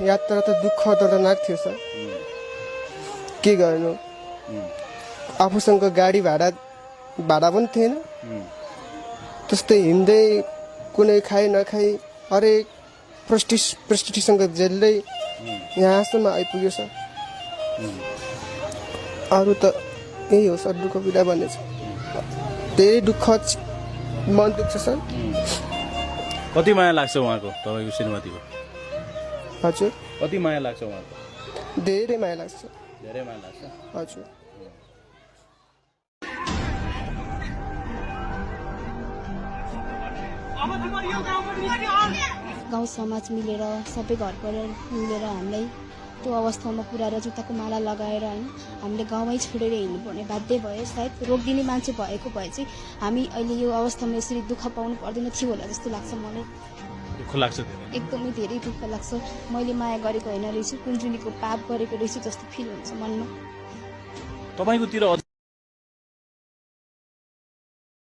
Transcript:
यात्रा त दुःख दर्दनाक थियो सर। के गर्नु, आफूसँग गाडी भाडा पनि थिएन। त्यस्तै हिँड्दै कुनै खाइ नखाइ हरेक प्रस्टिटीसँग जेल्दै यहाँसम्म आइपुग्यो सर। अरू त यही हो सर, दुःख पीडा भन्ने छ। धेरै दुःख मन दुख्छ सर। कति माया लाग्छ उहाँको, तपाईँको श्रीमतीको? हजुर, कति माया लाग्छ उहाँको? धेरै माया लाग्छ। धेरै माया लाग्छ। हजुर। गाउँ समाज मिलेर सबै घर परिवार मिलेर हामीलाई त्यो अवस्थामा पुऱ्याएर जुत्ताको माला लगाएर होइन हामीले गाउँमै छोडेर हिँड्नुपर्ने बाध्य भयो। सायद रोकिदिने मान्छे भएको भए चाहिँ हामी अहिले यो अवस्थामा यसरी दुःख पाउनु पर्दैन थियो होला जस्तो लाग्छ मलाई। दुःख लाग्छ धेरै, एकदमै धेरै दुःख लाग्छ। मैले माया गरेको होइन रहेछु, कुञ्जुनीको पाप गरेको रहेछु जस्तो फिल हुन्छ मनमा। तपाईँकोतिर